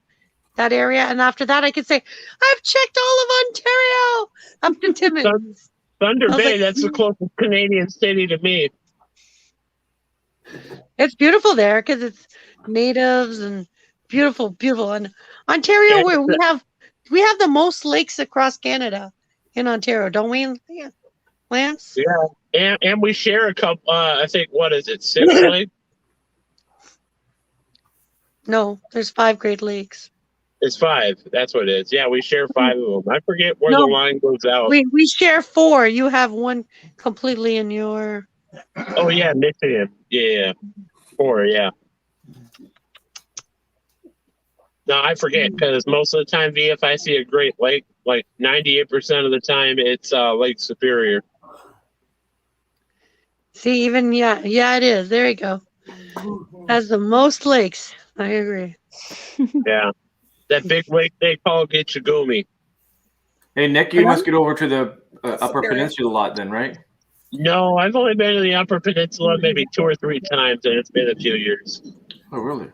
that area. And after that, I could say, I've checked all of Ontario up to Timmins. Thunder I was Bay, like, that's the closest Canadian city to me. It's beautiful there because it's natives and beautiful, beautiful. And Ontario, where we have the most lakes across Canada in Ontario, don't we, Lance? Yeah. And we share a couple, I think, what is it, 6 lakes? No, there's 5 Great Lakes. It's 5. That's what it is. Yeah, we share 5 of them. I forget where the line goes out. We share 4. You have one completely in your. Oh, yeah, Michigan. Yeah. 4, yeah. No, I forget because most of the time, if I see a Great Lake, like 98% of the time, it's Lake Superior. See, even, yeah, it is. There you go. Has the most lakes. I agree. Yeah. That big lake they call Gitchagumi. Hey, Nick, you must get over to the Upper Peninsula a lot then, right? No, I've only been to the Upper Peninsula maybe 2 or 3 times, and it's been a few years. Oh, really?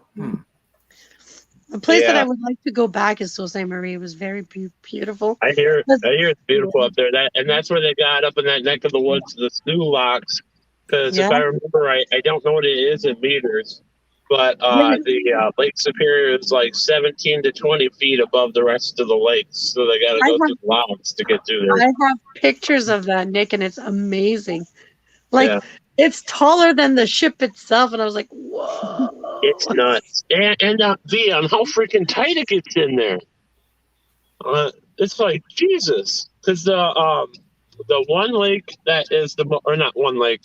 A place that I would like to go back is Sault Ste. Marie. It was very beautiful. I hear it's beautiful up there. That's where they got up in that neck of the woods, the Sioux Locks. Because if I remember right, I don't know what it is in meters, but the Lake Superior is like 17 to 20 feet above the rest of the lakes. So they got to go through logs to get through there. I have pictures of that, Nick, and it's amazing. Like, it's taller than the ship itself. And I was like, whoa. It's nuts. And V, on how freaking tight it gets in there. it's like Jesus, because the one lake that is or not one lake,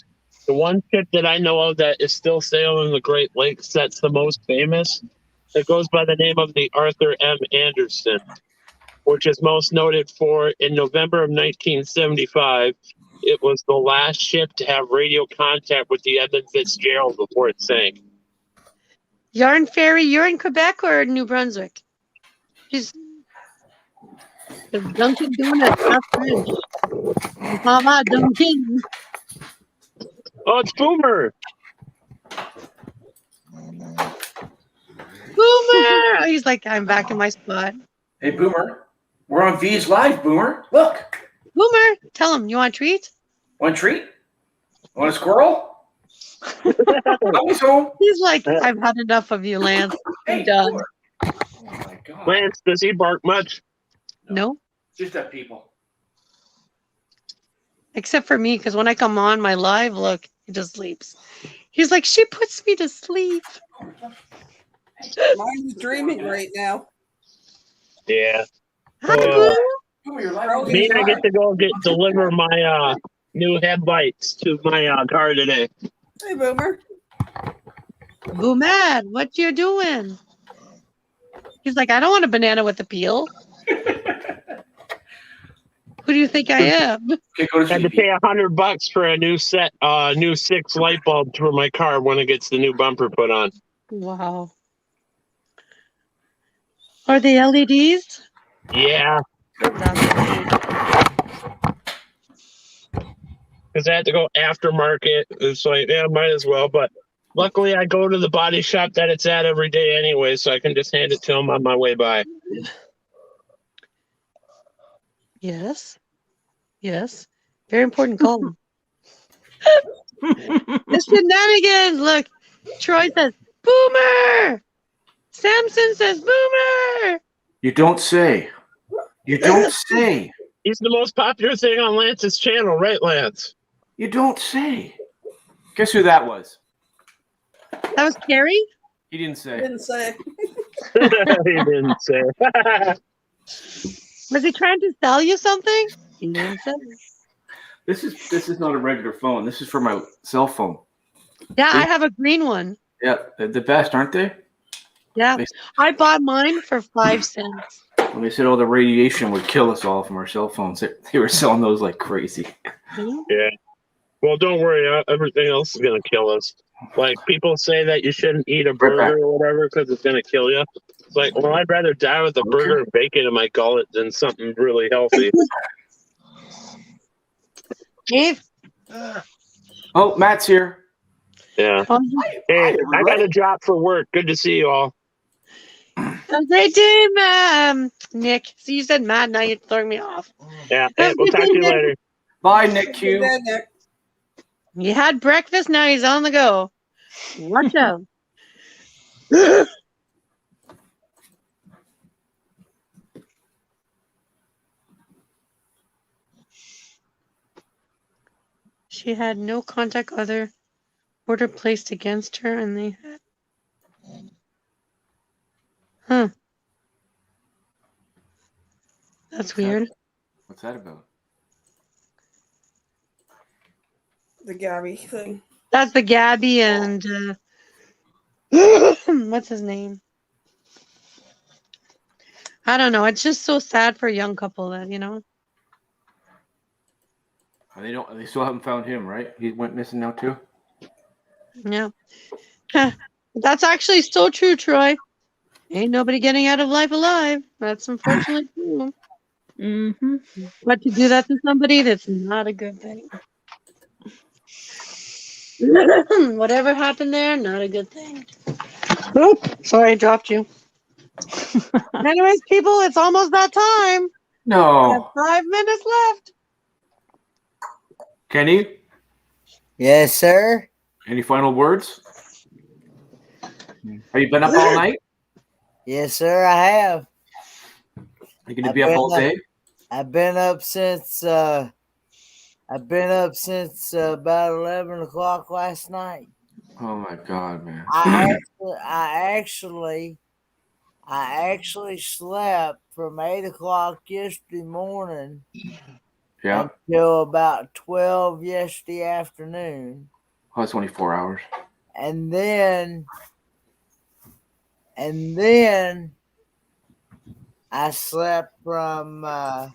the one ship that I know of that is still sailing the Great Lakes that's the most famous. It goes by the name of the Arthur M. Anderson, which is most noted for in November of 1975. It was the last ship to have radio contact with the Edmund Fitzgerald before it sank. Yarn Fairy, you're in Quebec or New Brunswick? She's Dunkin' Donuts, not French. Mama Dunkin'. Oh, it's Boomer. Boomer! He's like, I'm back in my spot. Hey, Boomer. We're on V's Live, Boomer. Look. Boomer, tell him, you want a treat? Want a treat? Want a squirrel? Always home. He's like, I've had enough of you, Lance. I'm Hey, done. Boomer. Oh, my God. Lance, does he bark much? No? Just at people. Except for me, because when I come on my live, look, he just sleeps. He's like, she puts me to sleep. Mine's dreaming right now. Yeah. Hi, Boo. Boomer, you're live. Me, I get to go deliver my new headlights to my car today. Hey, Boomer. Boo mad. What you doing? He's like, I don't want a banana with a peel. Who do you think I am? Okay, go to Had to sleep. pay $100 for a new set, new 6 light bulbs for my car when it gets the new bumper put on. Wow. Are they LEDs? Yeah, That's great. because I had to go aftermarket. It's like, yeah, might as well. But luckily, I go to the body shop that it's at every day anyway, so I can just hand it to them on my way by. Yes. Yes. Very important call. The shenanigans. Look, Troy says, Boomer. Samson says, Boomer. You don't say. You don't say. He's the most popular thing on Lance's channel, right, Lance? You don't say. Guess who that was? That was Carrie? He didn't I say. didn't say. He didn't say. Was he trying to sell you something? He didn't say. This is not a regular phone. This is for my cell phone. Yeah, I have a green one. Yeah, they're the best, aren't they? Yeah. I bought mine for 5 cents. When they said all the radiation would kill us all from our cell phones, they were selling those like crazy. Yeah. Well, don't worry. Everything else is going to kill us. Like, people say that you shouldn't eat a burger or whatever because it's going to kill you. It's like, well, I'd rather die with a burger and bacon in my gullet than something really healthy. Dave? Oh, Matt's here. Yeah. Hey, I got a job for work. Good to see you all. Have a great day, Nick. So you said Matt, now you're throwing me off. Yeah. Hey, we'll talk to you later. Bye, Nick Q. Good day, Nick. He had breakfast, now he's on the go. Watch out. She had no contact other order placed against her, and they had. Huh. That's weird. What's that about? The Gabby thing. That's the Gabby and what's his name? I don't know. It's just so sad for a young couple that, you know. They still haven't found him, right? He went missing now too. Yeah. That's actually so true, Troy. Ain't nobody getting out of life alive. That's unfortunately true. Mm-hmm. But to do that to somebody, that's not a good thing. Whatever happened there, not a good thing. Oop, sorry, I dropped you. Anyways, people, it's almost that time. We have No. 5 minutes left. Kenny, Yes, sir. any final words? Have you been up all night? Yes, sir. I have. You going to be up all day? I've been up since about 11 o'clock last night. Oh my God, man. I I actually slept from 8 o'clock yesterday morning Yeah. until about 12 yesterday afternoon. Oh, it's only 4 hours. And then I slept from I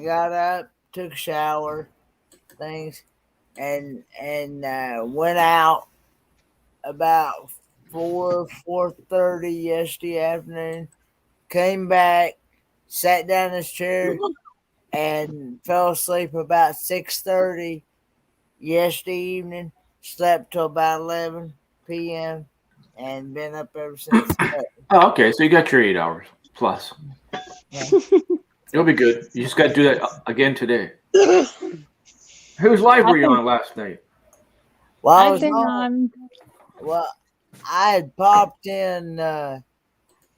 got up, took a shower, things, and went out about 4:30 yesterday afternoon. Came back, sat down in his chair, and fell asleep about 6:30 yesterday evening. Slept till about 11 p.m. and been up ever since. Oh, okay. So you got your 8 hours plus. Yeah. You'll be good. You just got to do that again today. Whose live were you on last night? Well, I I've was been on. on. Well, I had popped in. I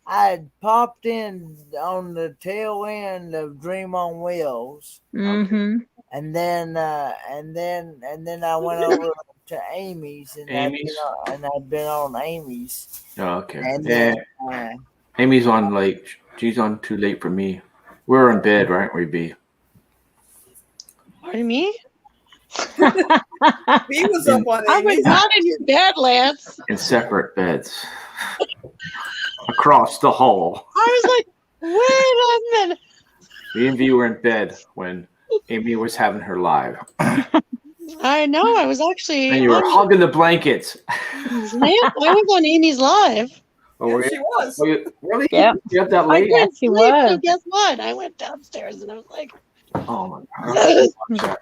had popped in on the tail end of Dream on Wheels, Mm-hmm. and then I went over to Amy's, and Amy's? I've been on Amy's, Oh, okay. and Yeah. then Amy's on late. She's on too late for me. We're in bed, right? We be. Pardon me? He was up on I was Amy's. not in your bed, Lance. In separate beds. Across the hall. I was like, wait a minute. Me and V were in bed when Amy was having her live. I know. I was actually And you were hugging the blankets. Lance, I was on Amy's live. Oh, Yeah, were you? she was. Oh, really? Yeah. You up that I late? couldn't she sleep, so was. guess what? I went downstairs and I was like, Oh my God.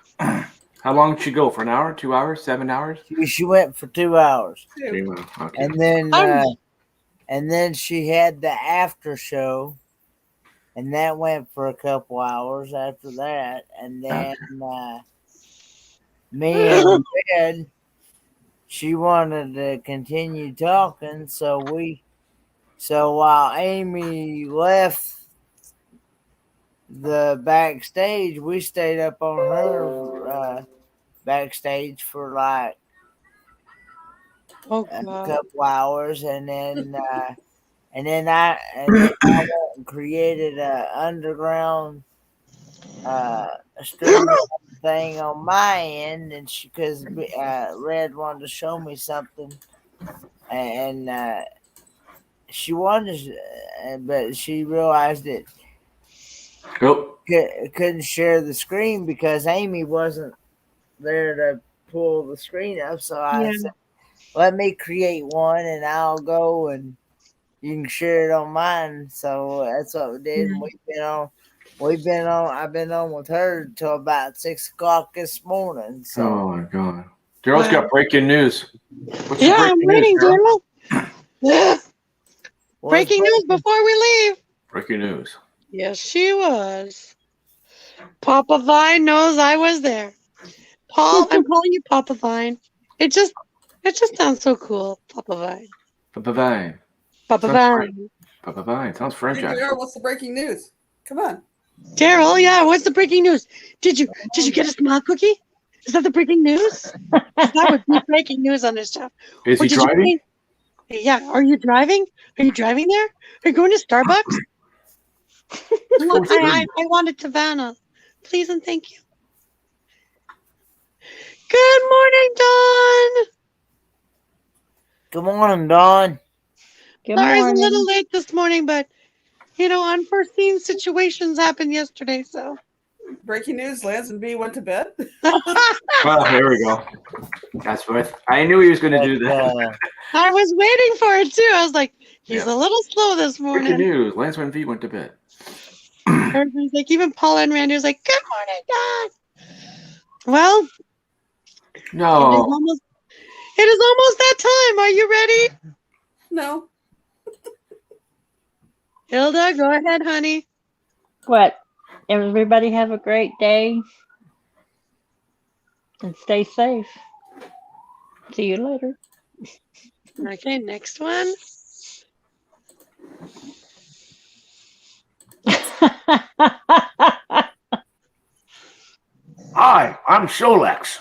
How long did she go? For an hour? 2 hours? 7 hours? she went for 2 hours, Dude. Okay. and then she had the after show, and that went for a couple hours after that, and then me and Red, she wanted to continue talking, so while Amy left the backstage, we stayed up on her backstage for like oh a God. couple hours, and then I went and created a underground streaming thing on my end, and because Red wanted to show me something, and she wanted to, but she realized it Oh, couldn't share the screen because Amy wasn't there to pull the screen up, so I said, let me create one and I'll go and you can share it on mine. So that's what we did. And I've been on with her until about 6 o'clock this morning. So oh my God. Daryl's got breaking news. What's Yeah, the I'm breaking waiting, news, Daryl. Yeah. Breaking news before we leave. Breaking news. Yes, she was. Papa Vine knows I was there. Paul, I'm calling you Papa Vine. It just sounds so cool, Papa Vine. Bye-bye. Papa Vine. Bye-bye. Sounds Hey, French, actually. Daryl, what's the breaking news? Come on. Daryl, yeah, what's the breaking news? Did you get a smile cookie? Is that the breaking news? That would be breaking news on this show. Is Or he did you driving? Yeah, are you driving? Are you driving there? Are you going to Starbucks? Look, I wanted Savannah. Please and thank you. Good morning, Dawn. good morning, Dawn. Good Sorry, it's a morning. little late this morning, but unforeseen situations happened yesterday, so. Breaking news: Lance and B went to bed. Well, here we go. That's what I knew he was going to do that. I was waiting for it too. I was like, he's a little slow this Breaking morning. news. Lance and V went to bed. Everybody's like, even Paula and Randy was like, good morning, Dawn. Well, No. it is almost that time. Are you ready? No. Hilda, go ahead, honey. What? Everybody have a great day and stay safe. See you later. Okay, next one. Hi, I'm Solex.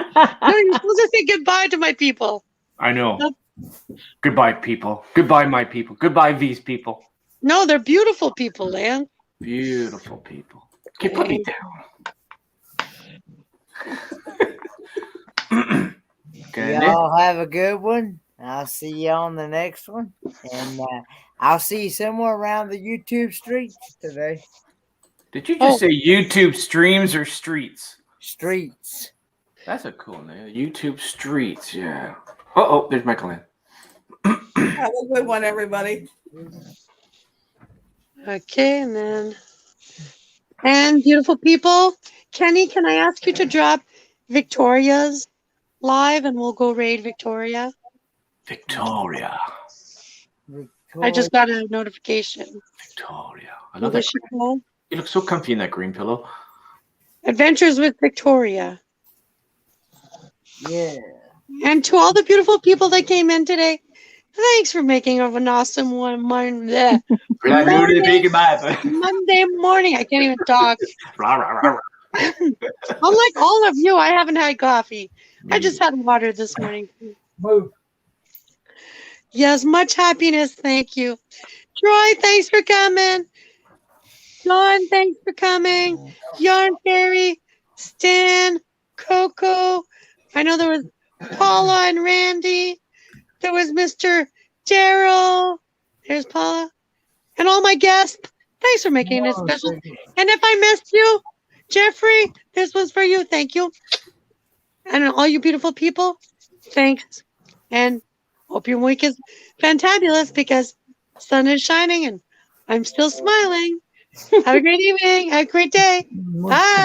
No, you're supposed to say goodbye to my people. I know. Goodbye, people. Goodbye, my people. Goodbye, these people. No, they're beautiful people, Lan. Beautiful people. Okay, put me down. Okay, Y'all have a good one. I'll see you on the next one. And I'll see you somewhere around the YouTube streets today. Did you just say YouTube streams or streets? Streets. That's a cool name. YouTube streets, yeah. Uh-oh, there's Michael Ann. Have a good one, everybody. Okay, and beautiful people. Kenny, can I ask you to drop Victoria's live and we'll go raid Victoria? Victoria. I just got a notification. Victoria. I love that. You look so comfy in that green pillow. Adventures with Victoria. Yeah. And to all the beautiful people that came in today, thanks for making of an awesome one Monday morning. I can't even talk. Unlike all of you, I haven't had coffee. I just had water this morning. Move. Yes, much happiness. Thank you. Troy, thanks for coming. John, thanks for coming. Yarn Fairy, Stan, Coco. I know there was Paula and Randy. There was Mr. Daryl. There's Paula. And all my guests, thanks for making it special. And if I missed you, Jeffrey, this was for you. Thank you. And all you beautiful people, thanks. And hope your week is fantabulous because the sun is shining and I'm still smiling. Have a great evening. Have a great day. Bye.